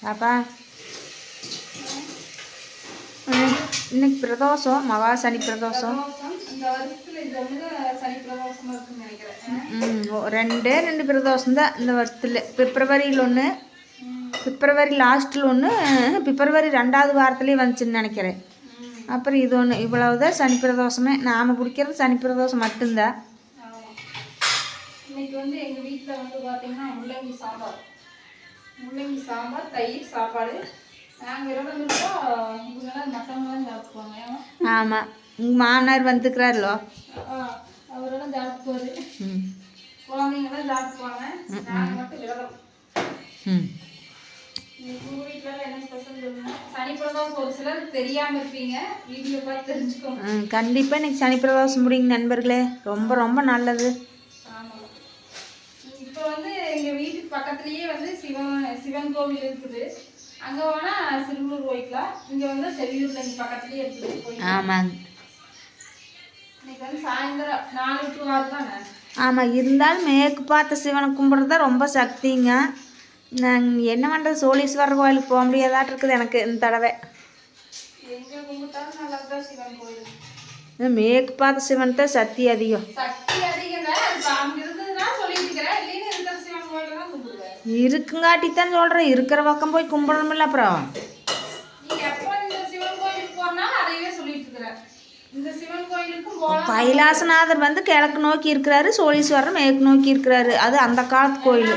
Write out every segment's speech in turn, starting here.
பாப்பா இன்னைக்கு பிரதோஷம், மகா சனி பிரதோஷம். ரெண்டு பிரதோஷம் தான் இந்த வருஷத்தில். பிப்ரவரியில் ஒன்று, பிப்ரவரி லாஸ்ட்டில் ஒன்று, பிப்ரவரி 2வது வாரத்துலேயே வந்துச்சுன்னு நினைக்கிறேன். அப்புறம் இது ஒன்று, இவ்வளவுதான் சனி பிரதோஷமே. நாம் பிடிக்கிறது சனி பிரதோஷம் மட்டும்தான். இன்னைக்கு வந்து எங்கள் வீட்டில் வந்து பார்த்தீங்கன்னா முள்ளங்கி சாம்பார், தயிர் சாப்பாடு. நாங்கள் விரதம் இருக்கோம், இவங்கெல்லாம் மற்றவங்களாம் சாப்பிடுவாங்க. ஆமாம், உங்கள் மாமனார் வந்துக்கிறாரோ? அவரெல்லாம் சாப்பிடுவாரு, குழந்தைங்கெல்லாம் சாப்பிடுவாங்க. நாங்கள் மட்டும் விரதம். உங்கள் வீட்டில் என்ன ஸ்பெஷல் சொல்லுங்க? சனி பிரதோஷம் ஒரு சிலருக்கு தெரியாமல் இருப்பீங்க, வீடியோ பார்த்து தெரிஞ்சுக்கோங்க. கண்டிப்பாக இன்னைக்கு சனி பிரதோஷம் முடியுங்க நண்பர்களே. ரொம்ப ரொம்ப நல்லது. இப்போ வந்து எங்கள் வீட்டுக்கு பக்கத்துலேயே வந்து சிவன் கோவில் இருக்குது. அங்கே வேணால் சிறுமூர் போய்க்கலாம். இங்கே வந்து செவியூரில் இங்கே பக்கத்துலேயே இருக்குது. ஆமாங்க, இன்னைக்கு வந்து சாயந்தரம் 4 to 6 தானே. ஆமாம், இருந்தாலும் மேற்கு பார்த்த சிவனை கும்பிட்றது தான் ரொம்ப சக்திங்க. நாங்கள் என்ன பண்ணுறது, சோழீஸ்வரர் கோயிலுக்கு போக முடியாதாட்டு இருக்குது எனக்கு இந்த தடவை. எங்கே கும்பிட்டாலும் நல்லா தான் சிவன் கோயில். மேற்கு பார்த்த சிவன் தான் சக்தி அதிகம். இருக்குங்காட்டித்தான் சொல்கிறேன், இருக்கிற பக்கம் போய் கும்பிடணுமில்ல. அப்புறம் கைலாசநாதர் வந்து கிழக்கு நோக்கி இருக்கிறாரு, சோழீஸ்வரர் மேற்கு நோக்கி இருக்கிறாரு. அது அந்த காலத்து கோயில்.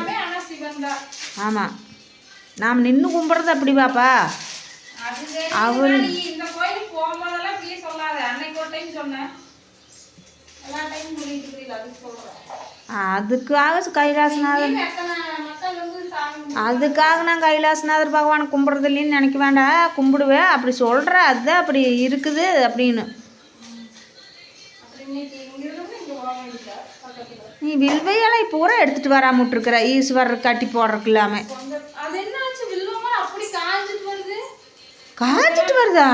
ஆமாம், நாம் நின்று கும்பிட்றது அப்படி பாப்பா. அவர் அதுக்காக கைலாசநாதர், அதுக்காக நான் கைலாசநாதர் பகவானை கும்பிட்றது இல்லைன்னு நினைக்க வேண்டாம், கும்பிடுவேன். அப்படி சொல்கிறேன், அதுதான் அப்படி இருக்குது அப்படின்னு. நீ வில்வையலை பூரா எடுத்துகிட்டு வராம விட்டுருக்குற, ஈஸ்வரர் கட்டி போடுறதுக்கு இல்லாமல். காஞ்சிட்டு வருதா?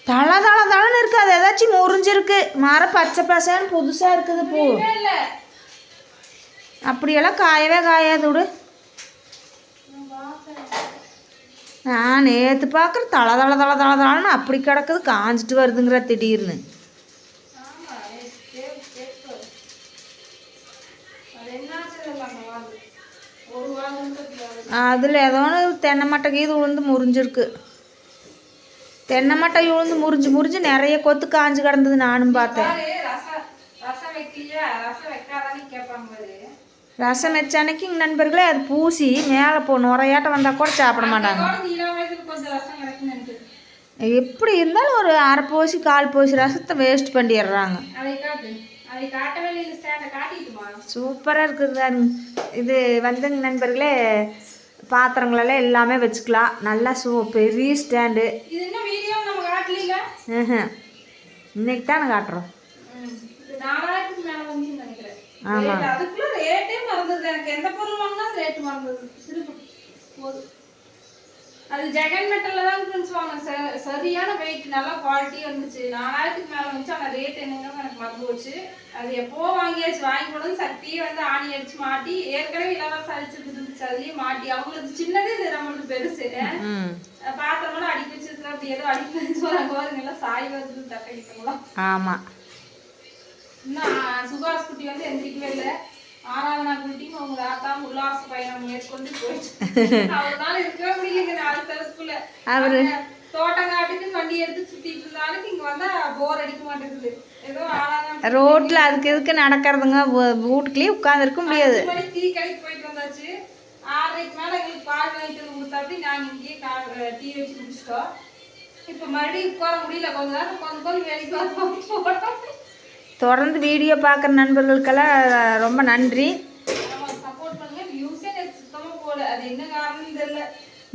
தளன்னு இருக்கு, அது ஏதாச்சும் முறிஞ்சிருக்கு. மரம் பச்சை பசன்னு புதுசாக இருக்குது பூ. அப்படியெல்லாம் காயவே காயாது விடு. நான் நேற்று பார்க்குற தளன்னு அப்படி கிடக்குது, காஞ்சிட்டு வருதுங்கிற திடீர்னு. அதில் ஏதோ ஒன்று தென்னை மட்டை கீது உளுந்து முறிஞ்சிருக்கு. தென்னை மட்டை உளுந்து முறிஞ்சு நிறைய கொத்து காஞ்சு கிடந்தது. நானும் பார்த்தேன். ரசம் வச்ச அன்னைக்கு நண்பர்களே அது பூசி மேலே நுரையாட்டம் வந்தால் கூட சாப்பிட மாட்டாங்க. எப்படி இருந்தாலும் ஒரு அரை போசி 1/4 போசி ரசத்தை வேஸ்ட் பண்ணிடுறாங்க. சூப்பராக இருக்குது. இது வந்துங்க நண்பர்களே, பாத்திரங்களெல்லாம் எல்லாமே வச்சுக்கலாம். நல்லா பெரிய ஸ்டாண்டு. இன்னைக்கு தானே காட்டுறோம். ஆமாம், அது ஜெகன் மெட்டல்ல தான் ஃப்ரெண்ட்ஸ் வாங்க. சரியான வெயிட், நல்லா குவாலிட்டியா இருந்துச்சு. 4000க்கு மேல வந்துச்சு. ஆனால் ரேட் என்னங்கன்னு எனக்கு மறந்து போச்சு. அது எப்போ வாங்கியாச்சு. வாங்கி போனது சக்தியே வந்து ஆணி அடிச்சு மாட்டி, ஏற்கனவே இலவசம் அடிச்சுட்டு இருந்துச்சு. அதுலயே மாட்டி அவங்களுக்கு சின்னது, இது நம்மளுக்கு பெருசு. பாத்திரமெல்லாம் அடிக்க வச்சிருக்கிற, அப்படி ஏதோ அடிக்க வச்சு கோருங்க எல்லாம் சாய் வருது தக்கடிக்கலாம். ஆமாம், இன்னும் சுபாஷ் குட்டி வந்து எந்திரிக்கவே இல்லை. 6வது நாள் குட்டியும் அவங்க தாத்தா உல்லாச பயணம் மேற்கொண்டு போயிடுச்சு. அவரால் இருக்கவே முடியல 4 தரத்துக்குள்ள. அவரு தோட்டங்காட்டுக்கு வண்டி எடுத்து சுத்திட்டு இருந்தாலும் இங்க வந்தா போர் அடிக்க மாட்டேங்குது. ஏதோ 6வது ரோட்ல அதுக்கு எதுக்கு நடக்கிறதுங்க, வீட்டுக்குள்ளேயே உட்காந்துருக்க முடியாது. டீ கடைக்கு போயிட்டு வந்தாச்சு. 6:30க்கு மேல எங்களுக்கு பால் வாங்கிட்டு வந்து கொடுத்தாப்படி நாங்கள் இங்கேயே டீ வச்சு குடிச்சிட்டோம். இப்போ மறுபடியும் உட்கார முடியல. கொஞ்ச நேரம் கொஞ்சம் வேலைக்கு போட்டோம். தொடர்ந்து வீடியோ பார்க்குற நண்பர்களுக்கெல்லாம் ரொம்ப நன்றி.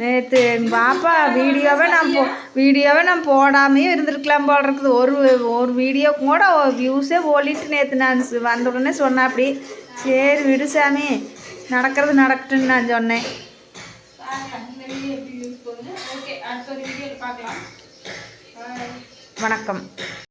நேற்று எங்கள் பாப்பா வீடியோவை நான் போடாமையே இருந்திருக்கலாம் போல் இருக்குது. ஒரு வீடியோக்கு கூட வியூஸே ஓடிட்டு நேற்று நான் வந்த உடனே சொன்னேன். அப்படி சரி விடு சாமி, நடக்கிறது நடக்கட்டுன்னு நான் சொன்னேன். வணக்கம்.